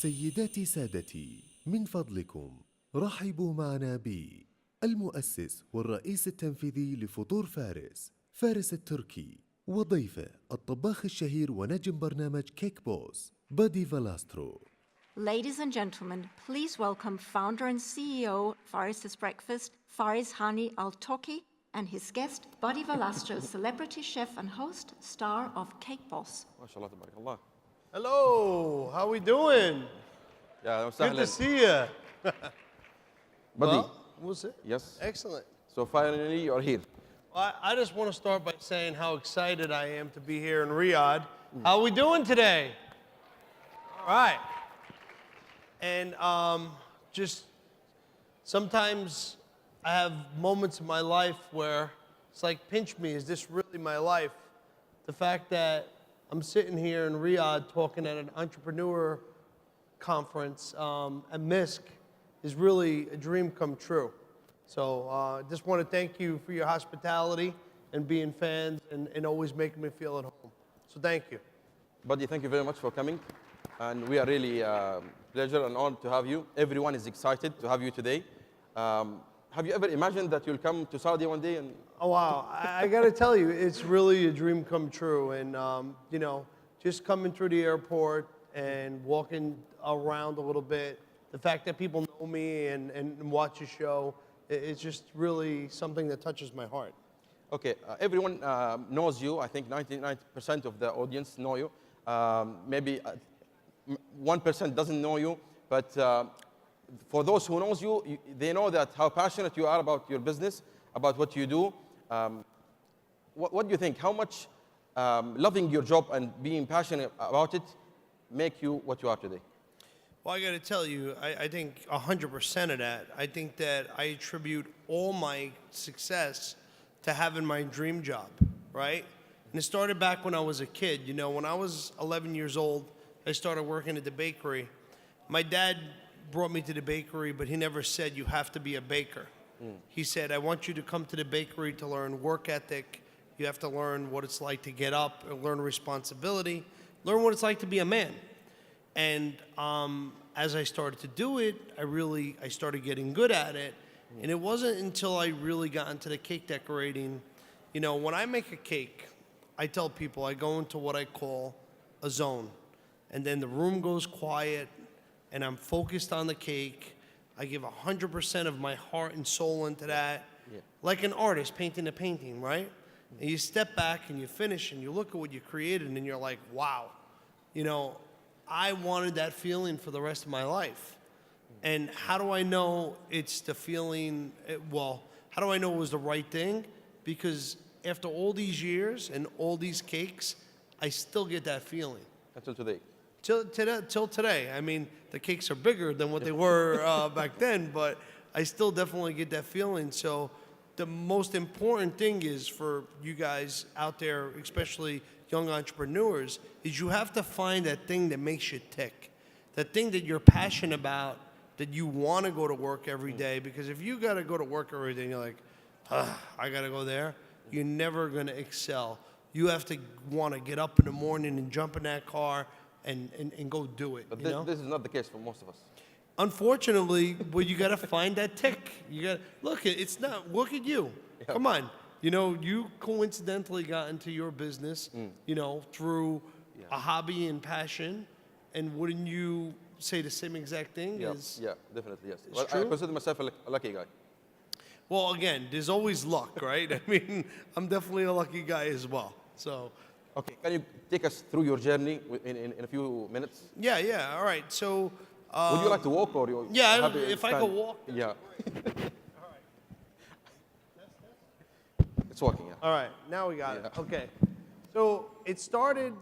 سيداتي سادتي، من فضلكم رحبوا معنا بالمؤسس والرئيس التنفيذي لفطور فارس، فارس التركي، وضيفه الطباخ الشهير ونجم برنامج كيك بوس بادي فالاسترو. Ladies and gentlemen, please welcome founder and CEO Faris's Breakfast, Faris Hani Al-Toki, and his guest, Buddy Valastro, celebrity chef and host, star of Cake Boss. ما شاء الله تبارك الله. Hello, how we doing? يا Good وسهلا. to see you. Buddy. Well, we'll see. Yes. Excellent. So finally you are here. I just want to start by saying how excited I am to be here in Riyadh. How we doing today? All right. And just sometimes I have moments in my life where it's like, pinch me, is this really my life? The fact that I'm sitting here in Riyadh talking at an entrepreneur conference at MISC is really a dream come true. So just want to thank you for your hospitality and being fans and always making me feel at home. So thank you. Buddy, thank you very much for coming. And we are really pleasure and honored to have you. Everyone is excited to have you today. Have you ever imagined that you'll come to Saudi one day? Oh, wow. I got to tell you, it's really a dream come true. And, you know, just coming through the airport and walking around a little bit, the fact that people know me and watch the show, it's just really something that touches my heart. Okay, everyone knows you. I think 99% of the audience know you. Maybe 1% doesn't know you, but for those who knows you, they know that how passionate you are about your business, about what you do. What do you think? How much loving your job and being passionate about it make you what you are today? Well, I got to tell you, I think 100% of that. I think that I attribute all my success to having my dream job, right? And it started back when I was a kid. You know, when I was 11 years old, I started working at the bakery. My dad brought me to the bakery, but he never said you have to be a baker. He said, I want you to come to the bakery to learn work ethic. You have to learn what it's like to get up and learn responsibility, learn what it's like to be a man. And as I started to do it, I started getting good at it. And it wasn't until I really got into the cake decorating. You know, when I make a cake, I tell people I go into what I call a zone. And then the room goes quiet, and I'm focused on the cake. I give 100% of my heart and soul into that, like an artist painting a painting, right? And you step back and you finish and you look at what you created and you're like, wow. You know, I wanted that feeling for the rest of my life. And how do I know it's the feeling, well, how do I know it was the right thing? Because after all these years and all these cakes, I still get that feeling. Until today. Till today. I mean, the cakes are bigger than what they were back then, but I still definitely get that feeling. So the most important thing is for you guys out there, especially young entrepreneurs, is you have to find that thing that makes you tick, that thing that you're passionate about, that you want to go to work every day. Because if you got to go to work every day and you're like, I got to go there, you're never going to excel. You have to want to get up in the morning and jump in that car and go do it. But you know? this is not the case for most of us. Unfortunately, well, you got to find that tick. You got look. It's not. Look at you. Yeah. Come on. You know, you coincidentally got into your business, you know, through a hobby and passion. And wouldn't you say the same exact thing? Yeah, definitely, yes. Well, I consider myself a lucky guy. Well, again, there's always luck, right? I mean, I'm definitely a lucky guy as well. So, okay, can you take us through your journey in a few minutes? Yeah. All right. So, would you like to walk or you? Yeah, if I could walk. Yeah. It's working. Yeah. All right. Now we got it. Okay. So it started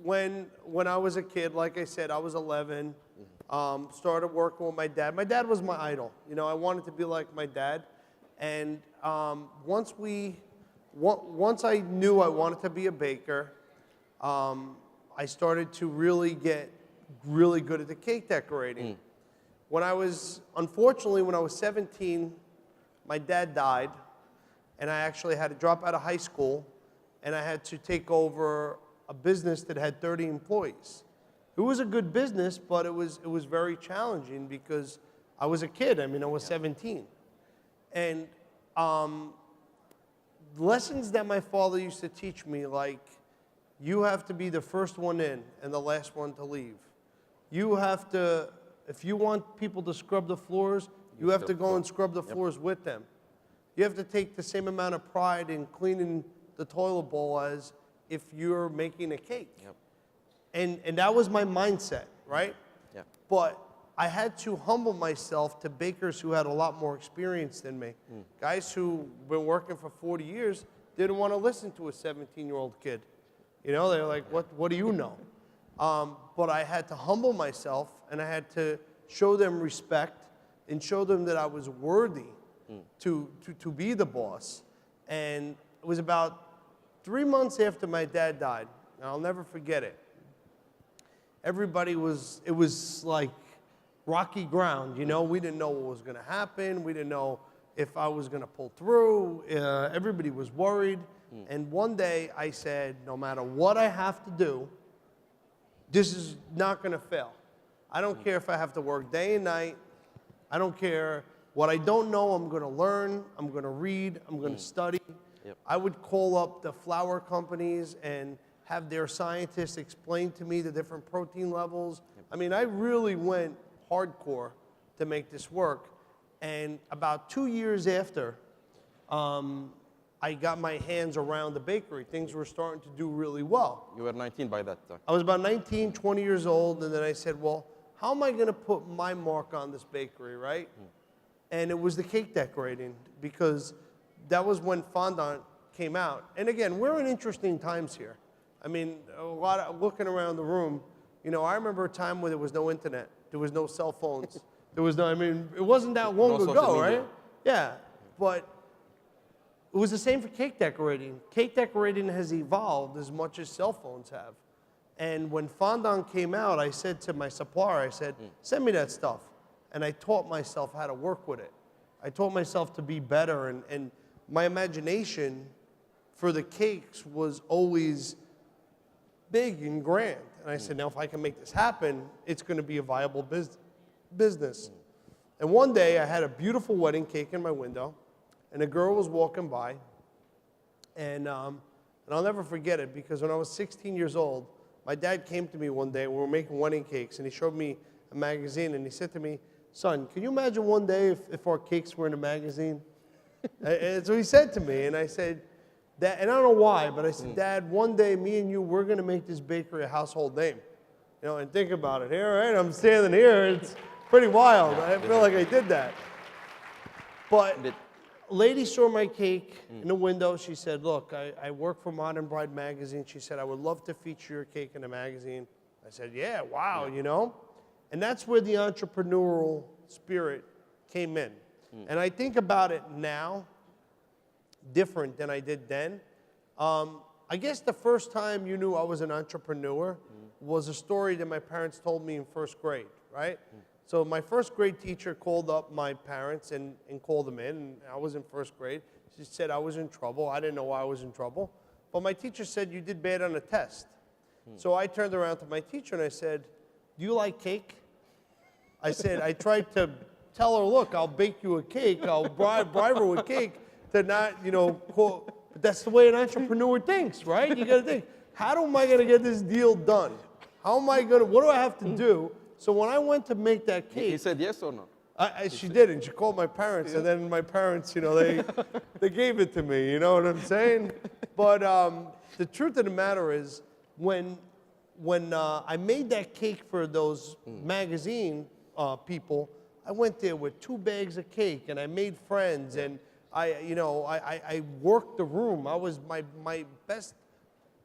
when I was a kid. Like I said, I was 11. Started working with my dad. My dad was my idol. You know, I wanted to be like my dad. And once I knew I wanted to be a baker, I started to really get really good at the cake decorating. Unfortunately, when I was 17, my dad died, and I actually had to drop out of high school, and I had to take over a business that had 30 employees. It was a good business, but it was very challenging because I was a kid. I mean, I was 17. And lessons that my father used to teach me, like, you have to be the first one in and the last one to leave. You have to, if you want people to scrub the floors, you have to go and scrub the floors with them. You have to take the same amount of pride in cleaning the toilet bowl as if you're making a cake. And that was my mindset, right? But I had to humble myself to bakers who had a lot more experience than me. Guys who been working for 40 years didn't want to listen to a 17-year-old kid. You know, they're like, what do you know? But I had to humble myself, and I had to show them respect and show them that I was worthy to be the boss. And it was about 3 months after my dad died, and I'll never forget it. Everybody it was like rocky ground, you know? We didn't know what was going to happen. We didn't know if I was going to pull through. Everybody was worried. And one day I said, no matter what I have to do, this is not going to fail. I don't care if I have to work day and night. I don't care. What I don't know, I'm going to learn. I'm going to read. I'm going to study. I would call up the flour companies and have their scientists explain to me the different protein levels. I mean, I really went hardcore to make this work. And about 2 years after, I got my hands around the bakery. Things were starting to do really well. You were 19 by that time. I was about 19, 20 years old, and then I said, well, how am I going to put my mark on this bakery, right? And it was the cake decorating, because that was when fondant came out. And again, we're in interesting times here. I mean, a lot of looking around the room, you know, I remember a time where there was no internet, there was no cell phones, there was no, I mean, it wasn't that long ago, right? Yeah, but it was the same for cake decorating. Cake decorating has evolved as much as cell phones have. And when fondant came out, I said to my supplier, I said, send me that stuff. And I taught myself how to work with it. I taught myself to be better, and my imagination for the cakes was always big and grand. And I said, now if I can make this happen, it's going to be a viable business. And one day I had a beautiful wedding cake in my window, and a girl was walking by, and I'll never forget it, because when I was 16 years old, my dad came to me one day, we were making wedding cakes, and he showed me a magazine, and he said to me, son, can you imagine one day if our cakes were in a magazine? And so he said to me, and I said, Dad, and I don't know why, but I said, Dad, one day me and you, we're going to make this bakery a household name. You know, and think about it. Here, right? I'm standing here. It's pretty wild. I feel like I did that. But a lady saw my cake in the window. She said, look, I work for Modern Bride magazine. She said, I would love to feature your cake in the magazine. I said, yeah, wow, you know. And that's where the entrepreneurial spirit came in. And I think about it now different than I did then. I guess the first time you knew I was an entrepreneur was a story that my parents told me in first grade, right? So my first grade teacher called up my parents and called them in, and I was in first grade. She said I was in trouble. I didn't know why I was in trouble. But my teacher said, you did bad on a test. So I turned around to my teacher and I said, do you like cake? I said, I tried to tell her, look, I'll bake you a cake. I'll bribe her with cake to not, you know, quote. But that's the way an entrepreneur thinks, right? You got to think, how am I going to get this deal done? How am I going to, what do I have to do? So when I went to make that cake. He said yes or no? She didn't. She called my parents, and then my parents, you know, they gave it to me, you know what I'm saying? But the truth of the matter is, when I made that cake for those magazine people, I went there with 2 bags of cake, and I made friends, and I worked the room. I was my best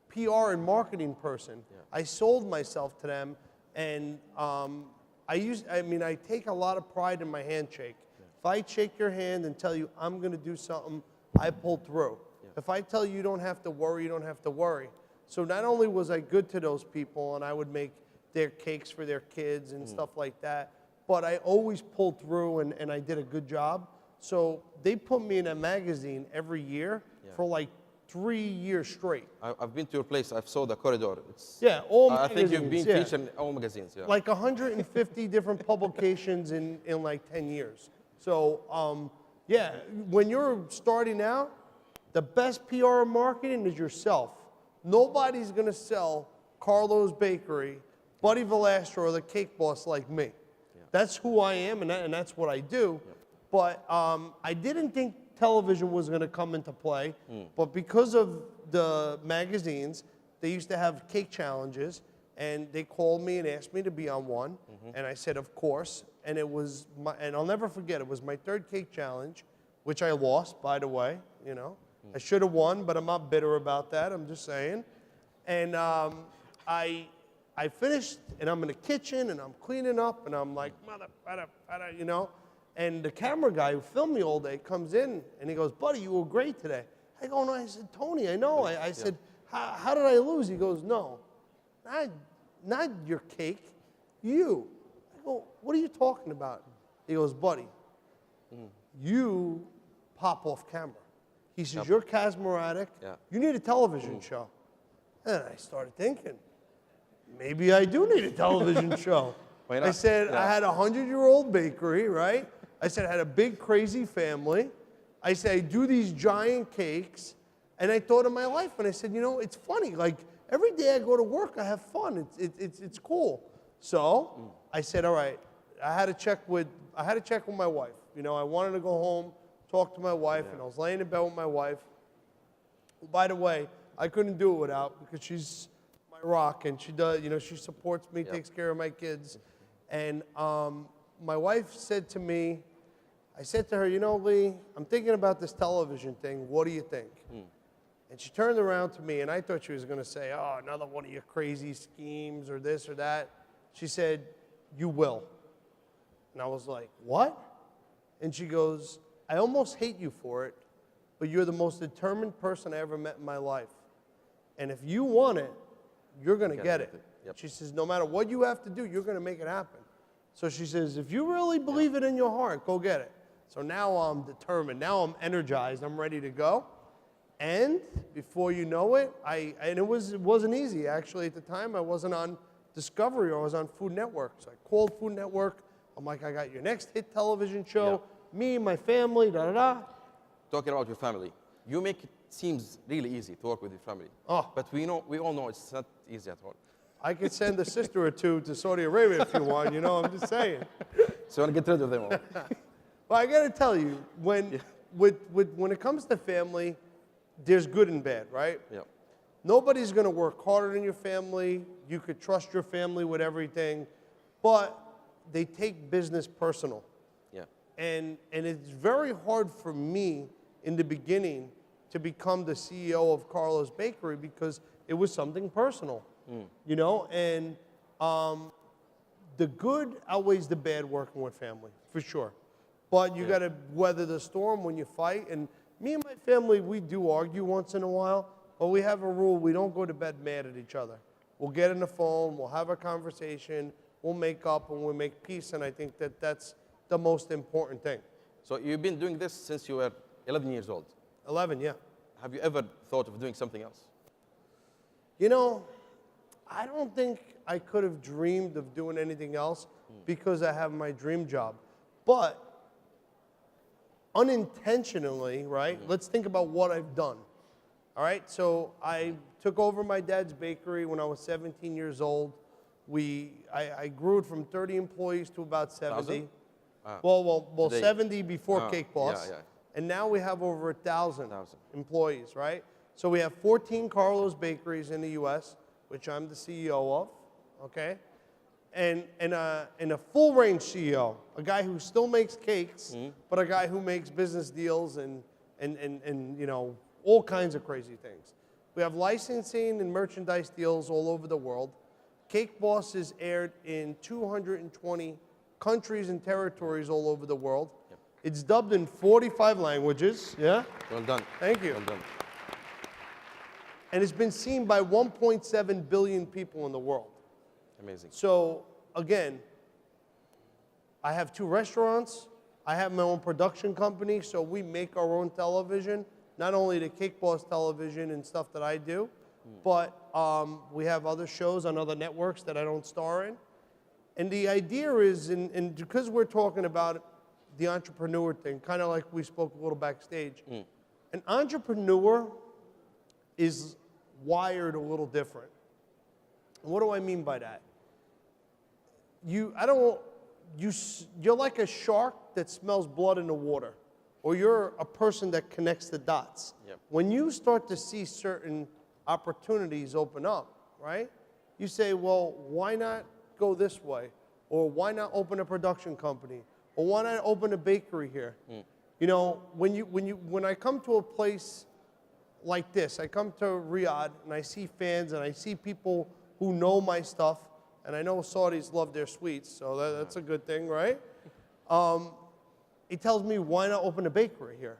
PR and marketing person. I sold myself to them, and I take a lot of pride in my handshake. If I shake your hand and tell you I'm going to do something, I pull through. If I tell you you don't have to worry, you don't have to worry. So not only was I good to those people, and I would make their cakes for their kids and stuff like that, but I always pulled through, and I did a good job. So they put me in a magazine every year for like 3 years straight. I've been to your place. I saw the corridor. It's, Yeah, all I think you've been magazines, yeah. featured in all magazines. Yeah. Like 150 different publications in like 10 years. So, yeah, when you're starting out, the best PR and marketing is yourself. Nobody's gonna sell Carlo's Bakery, Buddy Valastro, or the Cake Boss like me. Yeah. That's who I am, and that's what I do. Yeah. But I didn't think television was gonna come into play, but because of the magazines, they used to have cake challenges, and they called me and asked me to be on one, and I said, of course, and it was and I'll never forget, it was my third cake challenge, which I lost, by the way, you know. I should have won, but I'm not bitter about that, I'm just saying. And I finished, and I'm in the kitchen, and I'm cleaning up, and I'm like, you know, and the camera guy who filmed me all day comes in, and he goes, buddy, you were great today. I go, no, I said, Tony, I know. I said, how did I lose? He goes, no, not your cake, you. I go, what are you talking about? He goes, buddy, you pop off camera. He says, you're charismatic, you need a television show. And I started thinking, maybe I do need a television show. I said, I had a 100-year-old bakery, right? I said, I had a big, crazy family. I said, I do these giant cakes. And I thought of my life, and I said, you know, it's funny. Like, every day I go to work, I have fun. It's cool. So I said, all right, I had to check with my wife. You know, I wanted to go home, talk to my wife, and I was laying in bed with my wife. By the way, I couldn't do it without, because she's my rock, and she does, you know, she supports me, takes care of my kids. And my wife said to me, I said to her, you know, Lee, I'm thinking about this television thing. What do you think? And she turned around to me, and I thought she was going to say, oh, another one of your crazy schemes or this or that. She said, you will. And I was like, what? And she goes, I almost hate you for it, but you're the most determined person I ever met in my life. And if you want it, you're going to get it. She says, no matter what you have to do, you're going to make it happen. So she says, if you really believe it in your heart, go get it. So now I'm determined. Now I'm energized. I'm ready to go. And before you know it, it wasn't easy. Actually, at the time, I wasn't on Discovery, or I was on Food Network. So I called Food Network. I'm like, I got your next hit television show. Me, my family, da-da-da. Talking about your family, you make it seems really easy to work with your family. Oh. But we all know it's not easy at all. I could send a sister or two to Saudi Arabia if you want, you know, I'm just saying. So I want to get rid of them all. Well, I got to tell you, when it comes to family, there's good and bad, right? Yeah. Nobody's going to work harder than your family. You could trust your family with everything, but they take business personal. Yeah. And it's very hard for me in the beginning to become the CEO of Carlo's Bakery, because it was something personal, you know? And the good outweighs the bad working with family, for sure. But you got to weather the storm when you fight. And me and my family, we do argue once in a while, but we have a rule: we don't go to bed mad at each other. We'll get on the phone, we'll have a conversation, we'll make up, and we'll make peace. And I think that that's the most important thing. So you've been doing this since you were 11 years old. 11, yeah. Have you ever thought of doing something else? You know, I don't think I could have dreamed of doing anything else because I have my dream job. But unintentionally, right, let's think about what I've done. All right, so I took over my dad's bakery when I was 17 years old. I grew it from 30 employees to about 70. Well, 70 before Cake Boss. And now we have over 1,000 employees, right? So we have 14 Carlo's bakeries in the U.S., which I'm the CEO of, okay? And a full-range CEO, a guy who still makes cakes, but a guy who makes business deals and you know, all kinds of crazy things. We have licensing and merchandise deals all over the world. Cake Boss is aired in 220 countries and territories all over the world. Yep. It's dubbed in 45 languages. Yeah? Well done. Thank you. Well done. And it's been seen by 1.7 billion people in the world. Amazing. So, again, I have 2 restaurants. I have my own production company, so we make our own television. not only to Cake Boss Television and stuff that I do, but we have other shows on other networks that I don't star in. And the idea is, and because we're talking about the entrepreneur thing, kind of like we spoke a little backstage, an entrepreneur is wired a little different. And what do I mean by that? You're like a shark that smells blood in the water, or you're a person that connects the dots. Yep. When you start to see certain opportunities open up, right? You say, well, why not go this way? Or why not open a production company? Or why not open a bakery here? You know, when I come to a place like this, I come to Riyadh and I see fans and I see people who know my stuff, and I know Saudis love their sweets, so that's a good thing, right? It tells me, why not open a bakery here?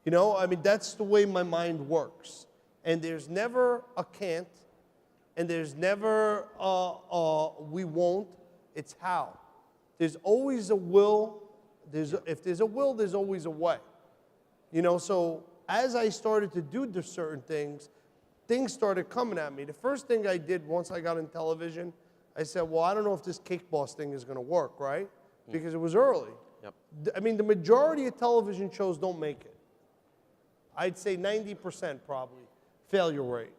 You know, I mean, that's the way my mind works. And there's never a can't, and there's never we won't. It's how. There's always a will. If there's a will, there's always a way. You know, so as I started to do certain things started coming at me. The first thing I did once I got in television, I said, well, I don't know if this Cake Boss thing is going to work, right? Because it was early. Yep. I mean, the majority of television shows don't make it. I'd say 90% probably failure rate.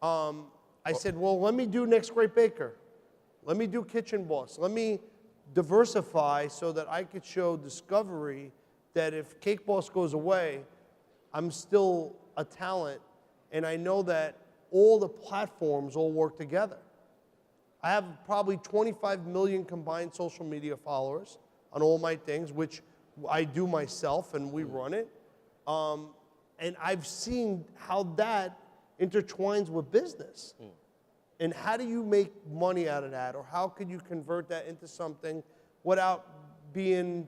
I said, well, let me do Next Great Baker. Let me do Kitchen Boss. Let me diversify so that I could show Discovery that if Cake Boss goes away, I'm still a talent, and I know that all the platforms all work together. I have probably 25 million combined social media followers on all my things, which I do myself, and we run it. And I've seen how that intertwines with business. And how do you make money out of that? Or how can you convert that into something without being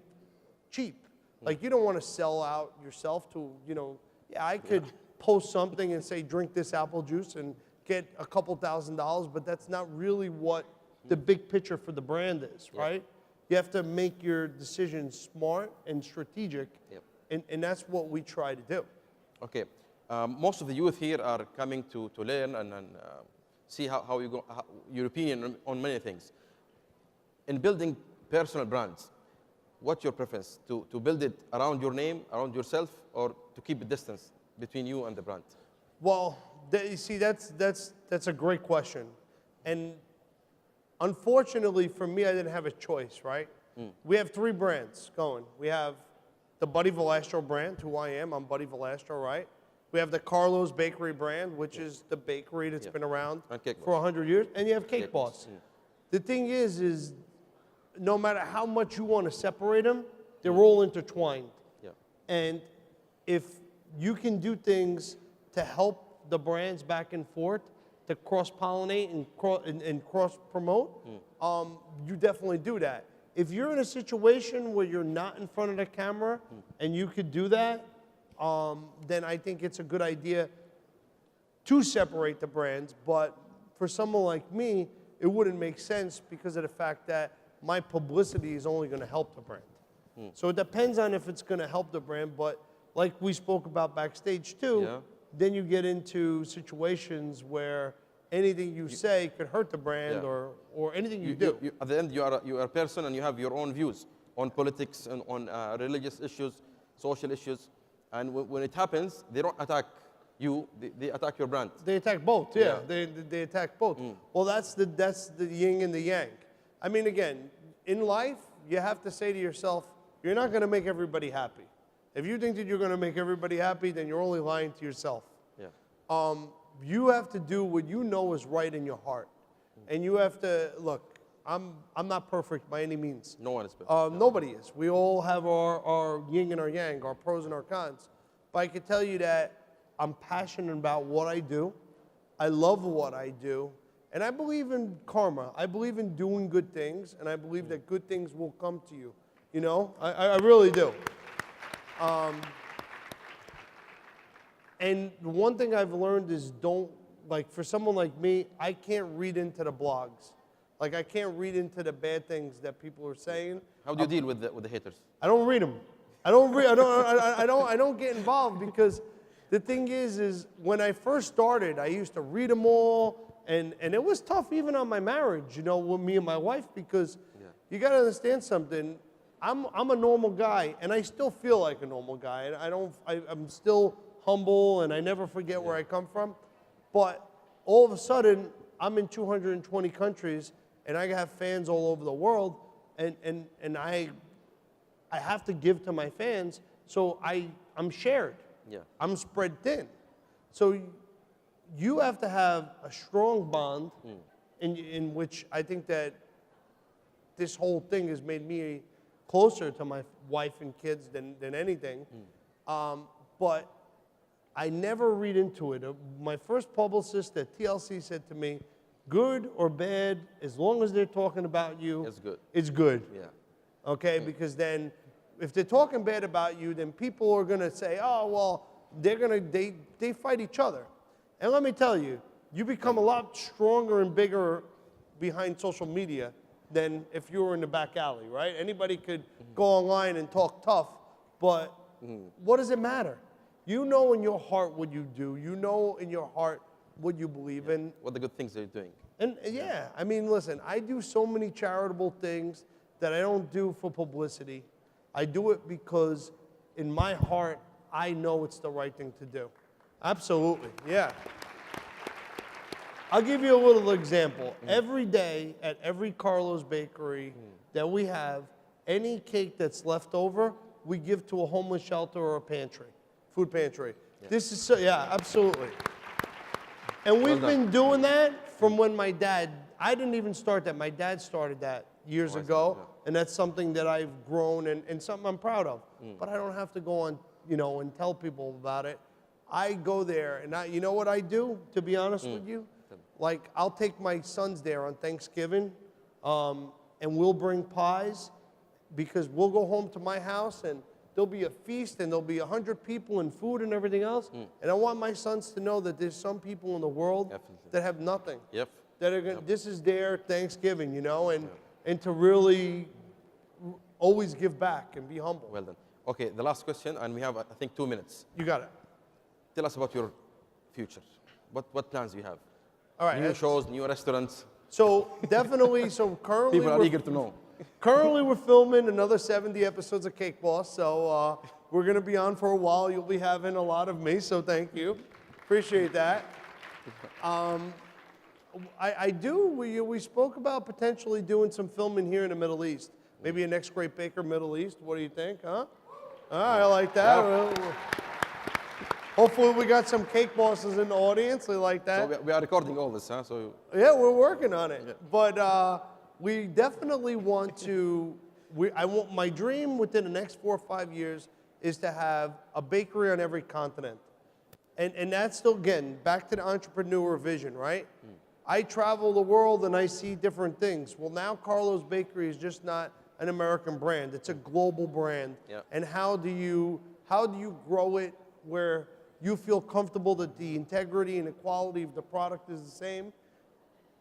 cheap? Like, you don't want to sell out yourself to, you know, yeah, I could post something and say, drink this apple juice and get a couple $1,000s, but that's not really what the big picture for the brand is, right? You have to make your decisions smart and strategic, and that's what we try to do. Okay. Most of the youth here are coming to learn and see how you go, your opinion on many things. In building personal brands, what's your preference? To build it around your name, around yourself, or to keep a distance between you and the brand? Well, you see, that's a great question. And unfortunately for me, I didn't have a choice, right? We have 3 brands going. We have the Buddy Valastro brand, who I am. I'm Buddy Valastro, right? We have the Carlo's Bakery brand, which is the bakery that's been around for 100 years. And you have Cake Boss. The thing is no matter how much you want to separate them, they're all intertwined. And if you can do things to help the brands back and forth, to cross-pollinate and cross-promote, you definitely do that. If you're in a situation where you're not in front of the camera and you could do that, then I think it's a good idea to separate the brands. But for someone like me, it wouldn't make sense because of the fact that my publicity is only going to help the brand. So it depends on if it's going to help the brand, but like we spoke about backstage too, then you get into situations where anything you say could hurt the brand or anything you do. At the end, you are a person and you have your own views on politics and on religious issues, social issues. And when it happens, they don't attack you, they attack your brand. They attack both, They attack both. Well, that's the yin and the yang. I mean, again, in life, you have to say to yourself, you're not going to make everybody happy. If you think that you're going to make everybody happy, then you're only lying to yourself. You have to do what you know is right in your heart. And you have to, look, I'm not perfect by any means. No one is perfect. Nobody is. We all have our yin and our yang, our pros and our cons. But I can tell you that I'm passionate about what I do. I love what I do. And I believe in karma. I believe in doing good things. And I believe that good things will come to you. You know, I really do. And one thing I've learned is like for someone like me, I can't read into the blogs. Like I can't read into the bad things that people are saying. How do you deal with the haters? I don't read them. I don't get involved because The thing is when I first started, I used to read them all, and it was tough even on my marriage, you know, with me and my wife, because you got to understand something. I'm a normal guy, and I still feel like a normal guy. I'm still humble, and I never forget where I come from. But all of a sudden, I'm in 220 countries, and I have fans all over the world, and I have to give to my fans, so I'm shared. Yeah. I'm spread thin. So you have to have a strong bond in which I think that this whole thing has made me closer to my wife and kids than anything. But I never read into it. My first publicist at TLC said to me, good or bad, as long as they're talking about you, It's good. it's good. Yeah. Okay, because then if they're talking bad about you, then people are gonna say, oh, well, they fight each other. And let me tell you, you become a lot stronger and bigger behind social media than if you were in the back alley, right? Anybody could go online and talk tough, but what does it matter? You know in your heart what you do. You know in your heart what you believe in. What the good things they're doing. And yeah, I mean, listen, I do so many charitable things that I don't do for publicity. I do it because in my heart, I know it's the right thing to do. Absolutely, yeah. I'll give you a little example. Every day at every Carlo's bakery that we have, any cake that's left over, we give to a homeless shelter or a pantry, food pantry. Yeah. This is so, yeah, absolutely. And we've been doing that from when my dad, I didn't even start that. My dad started that years ago, and that's something that I've grown and something I'm proud of. But I don't have to go on, you know, and tell people about it. I go there, and you know what I do, to be honest with you? Like, I'll take my sons there on Thanksgiving, and we'll bring pies, because we'll go home to my house, and there'll be a feast, and there'll be 100 people and food and everything else. And I want my sons to know that there's some people in the world that have nothing. Yep. That are gonna, this is their Thanksgiving, you know, and to really always give back and be humble. Well done. Okay, the last question, and we have, I think, 2 minutes. You got it. Tell us about your future. What plans do you have? All right. New shows, new restaurants. So definitely, so currently People are eager to know. Currently, we're filming another 70 episodes of Cake Boss, so we're going to be on for a while. You'll be having a lot of me, so thank you. Appreciate that. We spoke about potentially doing some filming here in the Middle East. Maybe a Next Great Baker Middle East. What do you think, huh? All right, I like that. Yeah. Hopefully we got some Cake Bosses in the audience. They like that. So we are recording all this, huh? So Yeah, we're working on it. Yeah. But we definitely want to, my dream within the next 4 or 5 years is to have a bakery on every continent. And that's still, again, back to the entrepreneur vision, right? I travel the world and I see different things. Well, now Carlo's Bakery is just not an American brand. It's a global brand. Yeah. And how do you grow it where you feel comfortable that the integrity and the quality of the product is the same?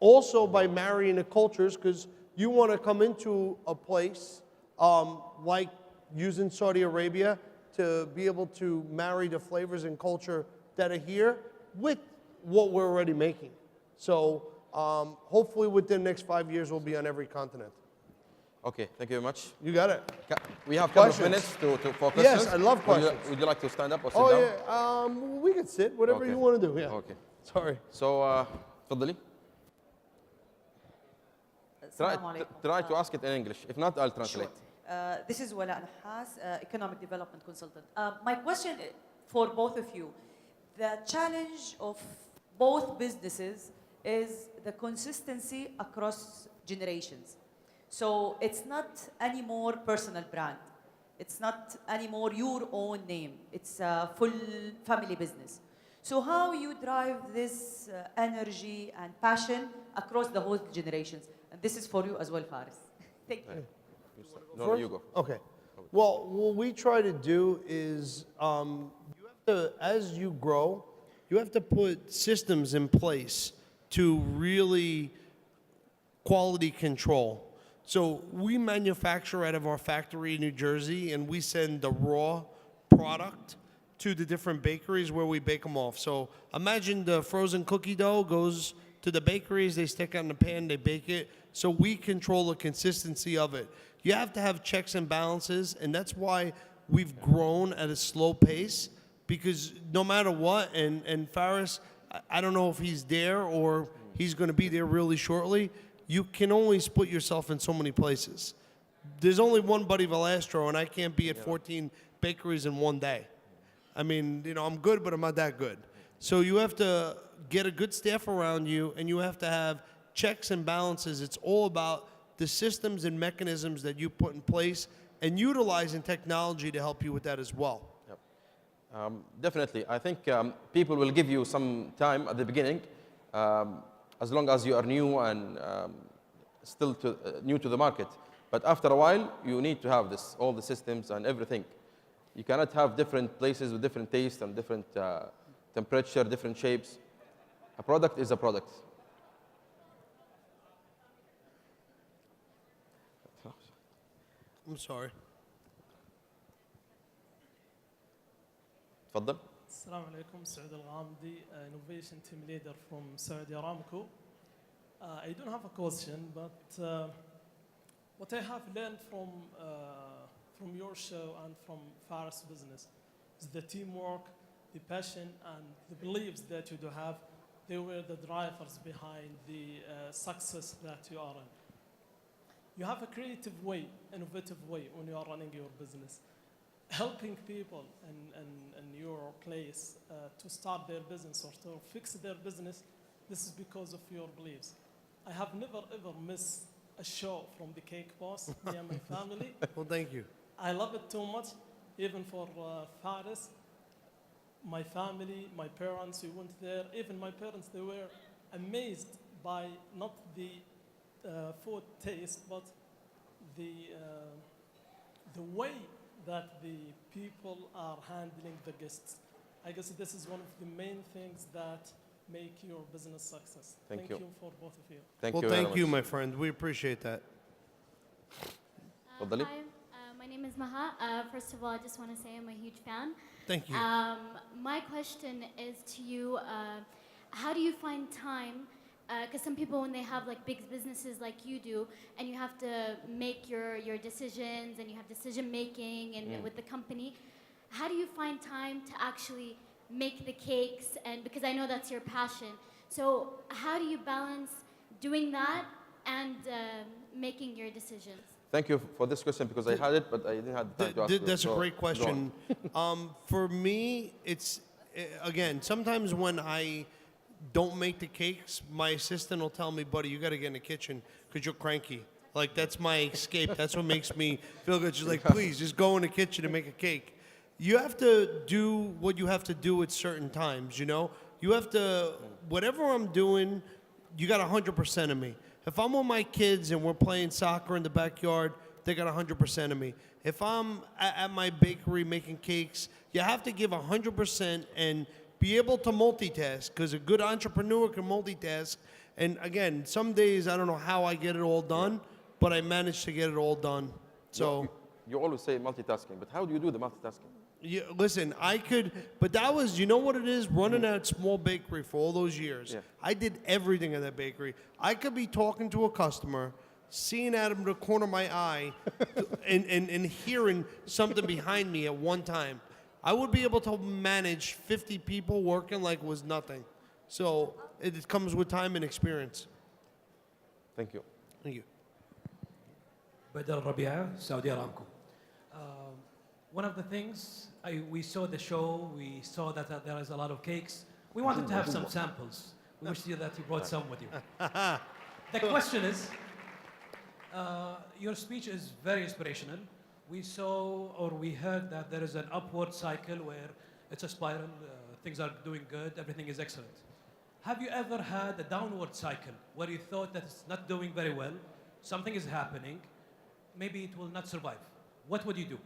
Also by marrying the cultures, because you want to come into a place like using Saudi Arabia to be able to marry the flavors and culture that are here with what we're already making. So hopefully within the next 5 years, we'll be on every continent. okay, thank you very much. You got it. We have a couple of Questions? minutes for questions. Yes, I love questions. Would you like to stand up or sit Oh, down? yeah. We can sit, whatever Okay. you want to do. Yeah. Okay. Sorry. So, تفضلي. Assalamu alaikum. Try to ask it in English. If not, I'll translate. This is Wala Nahas, Economic Development Consultant. My question for both of you, the challenge of both businesses is the consistency across generations. So it's not anymore personal brand. It's not anymore your own name. It's a full family business. So how you drive this energy and passion across the whole generations? And this is for you as well, Faris. Thank you. No, you go. Okay. Well, what we try to do is you have to, as you grow, you have to put systems in place to really quality control. So we manufacture out of our factory in New Jersey, and we send the raw product to the different bakeries where we bake them off. So imagine the frozen cookie dough goes to the bakeries, they stick it in the pan, they bake it. So we control the consistency of it. You have to have checks and balances, and that's why we've grown at a slow pace, because no matter what, and Faris, I don't know if he's there or he's going to be there really shortly, you can only split yourself in so many places. There's only one Buddy Valastro, and I can't be at 14 bakeries in one day. I mean, you know, I'm good, but I'm not that good. So you have to get a good staff around you, and you have to have checks and balances. It's all about the systems and mechanisms that you put in place and utilizing technology to help you with that as well. Yep. Definitely. I think people will give you some time at the beginning, as long as you are new and still new to the market. But after a while, you need to have this, all the systems and everything. You cannot have different places with different taste and different temperature, different shapes. A product is a product. I'm sorry. تفضل. Assalamu alaikum, Saud Al-Ghamdi, Innovation Team Leader from Saudi Aramco. I don't have a question, but what I have learned from your show and from Faris Business is the teamwork, the passion, and the beliefs that you do have. They were the drivers behind the success that you are in. You have a creative way, innovative way when you are running your business. Helping people in your place to start their business or to fix their business, this is because of your beliefs. I have never ever missed a show from the Cake Boss, me and my family. Well, thank you. I love it too much, even for Faris. My family, my parents, we went there. Even my parents, they were amazed by not the food taste, but the way that the people are handling the guests. I guess this is one of the main things that make your business success. Thank you. For both of you. Thank Well, you very thank you, much. my friend. We appreciate that. تفضلي. Hi, my name is Maha. First of all, I just want to say I'm a huge fan. Thank you. My question is to you, how do you find time? Because some people, when they have like big businesses like you do, and you have to make your decisions and you have decision making and with the company, how do you find time to actually make the cakes? And because I know that's your passion, so how do you balance doing that and making your decisions? Thank you for this question because I had it, but I didn't have the time to ask you. That's a So, great go on. question. For me, it's, again, sometimes when I don't make the cakes, my assistant will tell me, buddy, you got to get in the kitchen because you're cranky. Like, that's my escape. That's what makes me feel good. She's like, please, just go in the kitchen and make a cake. You have to do what you have to do at certain times, you know? You have to, whatever I'm doing, you got 100% of me. If I'm with my kids and we're playing soccer in the backyard, they got 100% of me. If I'm at my bakery making cakes, you have to give 100% and be able to multitask, because a good entrepreneur can multitask. And again, some days I don't know how I get it all done, but I manage to get it all done. So You always say multitasking, but how do you do the multitasking? yeah, listen, I could, but that was, you know what it is? Running that small bakery for all those years. Yeah. I did everything in that bakery. I could be talking to a customer, seeing out of the corner of my eye, and hearing something behind me at one time. I would be able to manage 50 people working like it was nothing. So it comes with time and experience. Thank you. Thank you. Badr Rabia, Saudi Aramco. One of the things, we saw the show, we saw that there is a lot of cakes. We wanted to have some samples. We wish that you brought some with you. The question is, your speech is very inspirational. We saw or we heard that there is an upward cycle where it's a spiral, things are doing good, everything is excellent. Have you ever had a downward cycle where you thought that it's not doing very well, something is happening, maybe it will not survive? What would you do?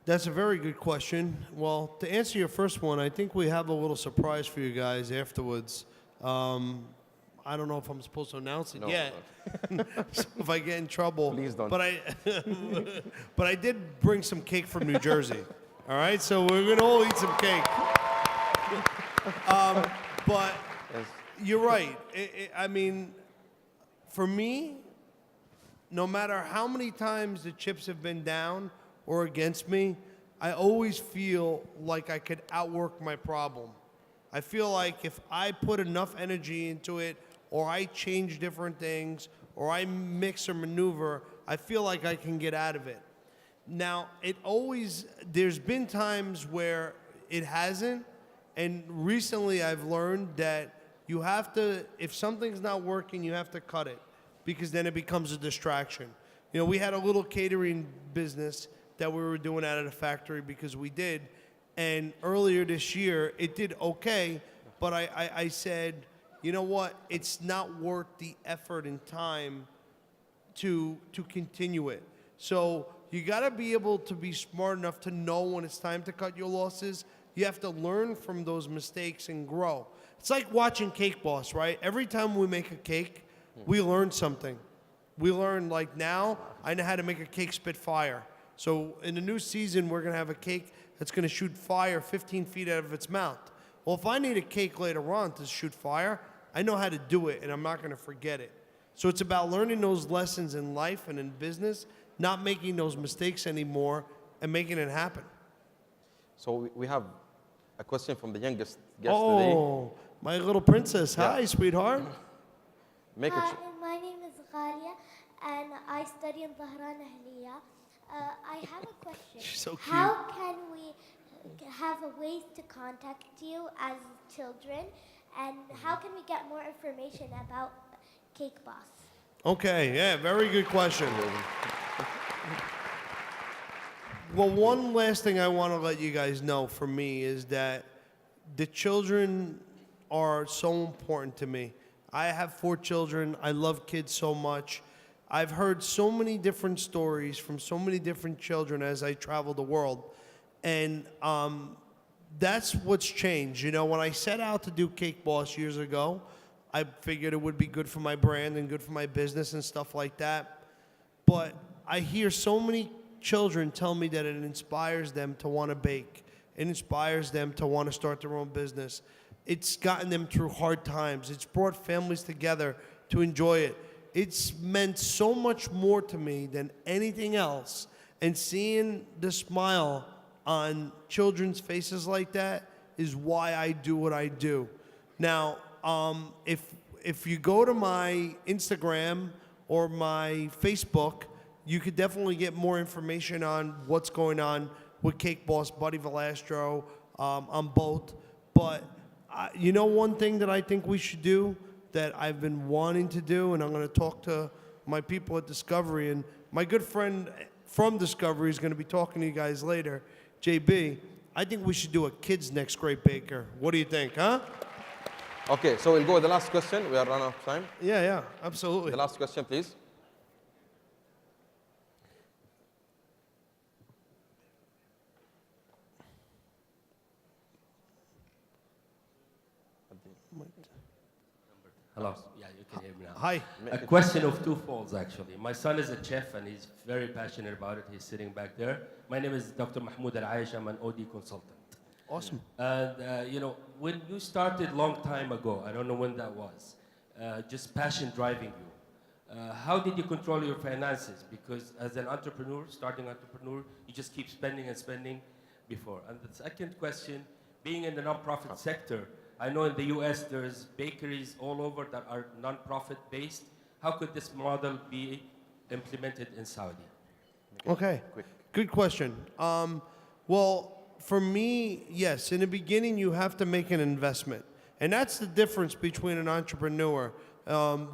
That's a very good question. Well, to answer your first one, I think we have a little surprise for you guys afterwards. I don't know if I'm supposed to announce it No, yet. So if I get in trouble. Please don't. But I did bring some cake from New Jersey. All right, so we're gonna all eat some cake. But you're right. I mean, for me, no matter how many times the chips have been down or against me, I always feel like I could outwork my problem. I feel like if I put enough energy into it, or I change different things, or I mix or maneuver, I feel like I can get out of it. Now, there's been times where it hasn't, and recently I've learned that you have to, if something's not working, you have to cut it, because then it becomes a distraction. You know, we had a little catering business that we were doing out of the factory because we did, and earlier this year, it did okay, but I said, you know what, it's not worth the effort and time to continue it. So you gotta be able to be smart enough to know when it's time to cut your losses. You have to learn from those mistakes and grow. It's like watching Cake Boss, right? Every time we make a cake, we learn something. We learn, like now, I know how to make a cake spit fire. So in the new season, we're gonna have a cake that's gonna shoot fire 15 feet out of its mouth. Well, if I need a cake later on to shoot fire, I know how to do it, and I'm not gonna forget it. So it's about learning those lessons in life and in business, not making those mistakes anymore, and making it happen. So we have a question from the youngest guest today. Oh, my little princess. Yeah. Hi, sweetheart. Make it. Hi, my name is Ghalia, and I study in Dhahran Ahliya. I have a question. She's so cute. How can we have a ways to contact you as children, and how can we get more information about Cake Boss? Okay, yeah, very good question. Well, one last thing I want to let you guys know from me is that the children are so important to me. I have 4 children. I love kids so much. I've heard so many different stories from so many different children as I travel the world. And that's what's changed. You know, when I set out to do Cake Boss years ago, I figured it would be good for my brand and good for my business and stuff like that. But I hear so many children tell me that it inspires them to want to bake. It inspires them to want to start their own business. It's gotten them through hard times. It's brought families together to enjoy it. It's meant so much more to me than anything else. And seeing the smile on children's faces like that is why I do what I do. Now, if you go to my Instagram or my Facebook, you could definitely get more information on what's going on with Cake Boss, Buddy Valastro, on both. But you know one thing that I think we should do that I've been wanting to do, and I'm going to talk to my people at Discovery, and my good friend from Discovery is going to be talking to you guys later, JB. I think we should do a Kids Next Great Baker. What do you think, huh? Okay, so we'll go with the last question. We are running out of time. Yeah, absolutely. The last question, please. Hello. Yeah, you can hear me now. Hi. A question of two folds, actually. My son is a chef, and he's very passionate about it. He's sitting back there. My name is Dr. Mahmoud Al-Aish. I'm an OD consultant. Awesome. And, you know, when you started long time ago, I don't know when that was, just passion driving you. How did you control your finances? Because as an entrepreneur, starting entrepreneur, you just keep spending and spending before. And the second question, being in the nonprofit sector, I know in the US there's bakeries all over that are nonprofit based. How could this model be implemented in Saudi? Okay, good question. Well, for me, yes, in the beginning you have to make an investment. And that's the difference between an entrepreneur.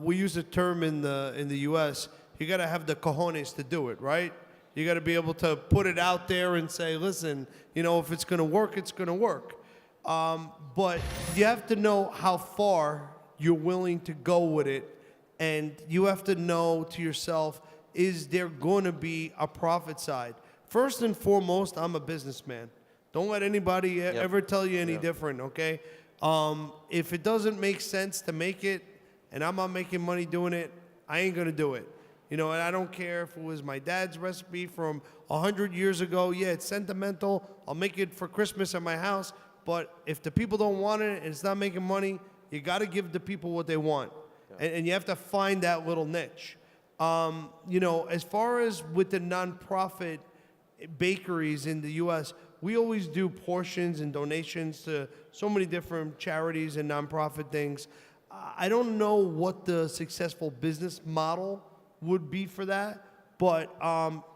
We use a term in the US, you gotta have the cojones to do it, right? You gotta be able to put it out there and say, listen, you know, if it's gonna work, it's gonna work. But you have to know how far you're willing to go with it, and you have to know to yourself, is there going to be a profit side? First and foremost, I'm a businessman. Don't let anybody ever tell you any different, okay? If it doesn't make sense to make it, and I'm not making money doing it, I ain't going to do it. You know, and I don't care if it was my dad's recipe from 100 years ago. Yeah, it's sentimental. I'll make it for Christmas at my house. But if the people don't want it and it's not making money, you got to give the people what they want. And you have to find that little niche. You know, as far as with the nonprofit bakeries in the U.S., we always do portions and donations to so many different charities and nonprofit things. I don't know what the successful business model would be for that, but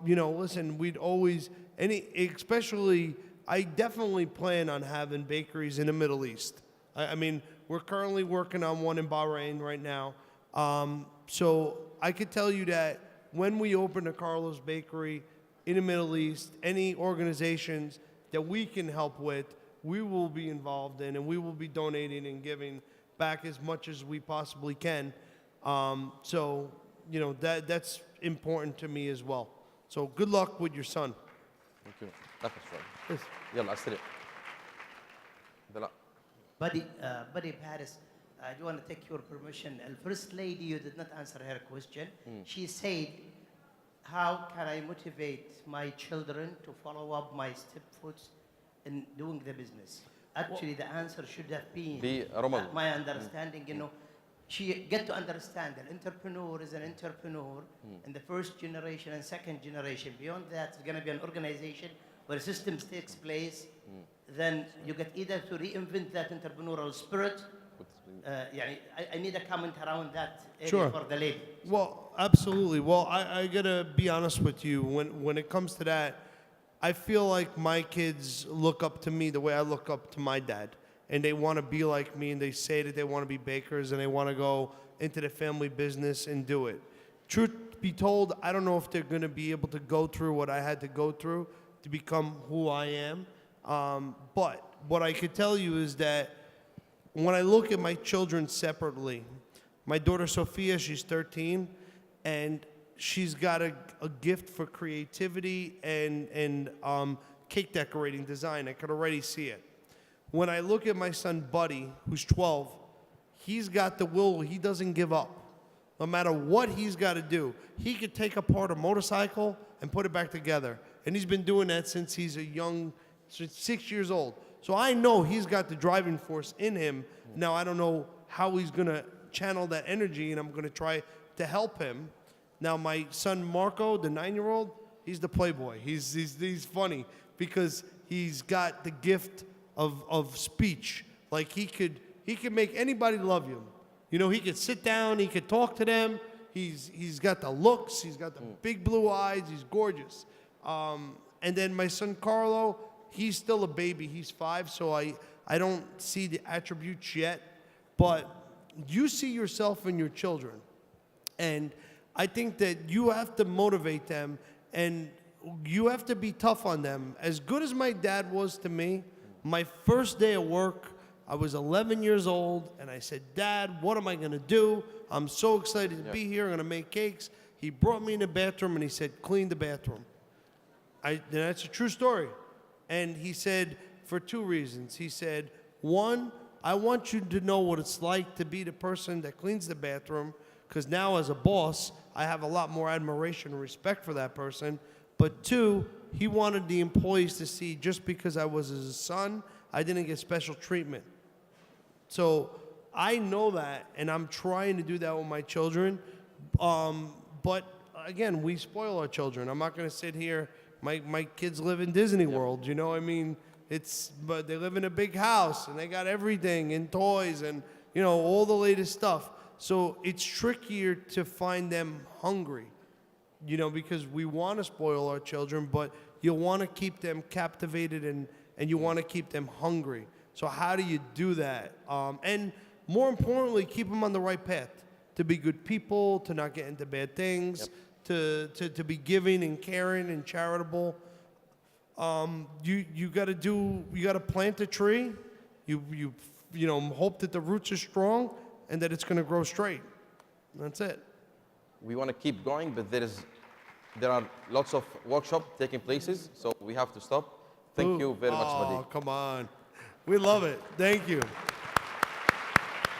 you know, listen, we'd always, especially, I definitely plan on having bakeries in the Middle East. I mean, we're currently working on one in Bahrain right now. So I could tell you that when we open a Carlos Bakery in the Middle East, any organizations that we can help with, we will be involved in, and we will be donating and giving back as much as we possibly can. So, you know, that's important to me as well. So good luck with your son. Thank you. That's right. Yes. يلا أسرع. لا. Buddy Paris, I do want to take your permission. The First Lady, you did not answer her question. She said, how can I motivate my children to follow up my stepfoots in doing the business? Actually, the answer should have been, my understanding, you know, she get to understand an entrepreneur is an entrepreneur in the first generation and second generation. Beyond that, it's going to be an organization where systems takes place. Then you get either to reinvent that entrepreneurial spirit. I need a comment around that area for the lady. Well, absolutely. Well, I gotta be honest with you. When it comes to that, I feel like my kids look up to me the way I look up to my dad. And they want to be like me, and they say that they want to be bakers, and they want to go into the family business and do it. Truth be told, I don't know if they're going to be able to go through what I had to go through to become who I am. But what I could tell you is that when I look at my children separately, my daughter Sophia, she's 13, and she's got a gift for creativity and cake decorating design. I could already see it. When I look at my son Buddy, who's 12, he's got the will. He doesn't give up. No matter what he's got to do, he could take apart a motorcycle and put it back together. And he's been doing that since he's a young, 6 years old. So I know he's got the driving force in him. Now, I don't know how he's going to channel that energy, and I'm going to try to help him. Now, my son Marco, the 9-year-old, he's the playboy. He's funny because he's got the gift of speech. Like he could make anybody love him. You know, he could sit down, he could talk to them. He's got the looks, he's got the big blue eyes, he's gorgeous. And then my son Carlo, he's still a baby. He's 5, so I don't see the attributes yet. But you see yourself in your children. And I think that you have to motivate them, and you have to be tough on them. As good as my dad was to me, my first day of work, I was 11 years old, and I said, Dad, what am I going to do? I'm so excited to be here. I'm going to make cakes. He brought me in the bathroom, and he said, clean the bathroom. That's a true story. And he said, for 2 reasons. He said, 1, I want you to know what it's like to be the person that cleans the bathroom, because now as a boss, I have a lot more admiration and respect for that person. But 2, he wanted the employees to see just because I was his son, I didn't get special treatment. So I know that, and I'm trying to do that with my children. But again, we spoil our children. I'm not going to sit here. My kids live in Disney World, you know. I mean, but they live in a big house, and they got everything and toys and, you know, all the latest stuff. So it's trickier to find them hungry, you know, because we want to spoil our children, but you want to keep them captivated and you want to keep them hungry. So how do you do that? And more importantly, keep them on the right path, to be good people, to not get into bad things, to be giving and caring and charitable. You got to plant a tree. You know, hope that the roots are strong and that it's going to grow straight. That's it. We want to keep going, but there are lots of workshops taking places, so we have to stop. Thank you very much, Buddy. Oh, come on. We love it. Thank you.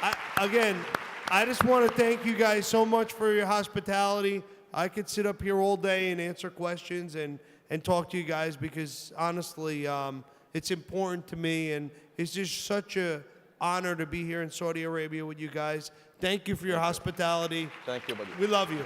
I just want to thank you guys so much for your hospitality. I could sit up here all day and answer questions and talk to you guys because honestly, it's important to me, and it's just such a honor to be here in Saudi Arabia with you guys. Thank you for your hospitality. Thank you, buddy. We love you.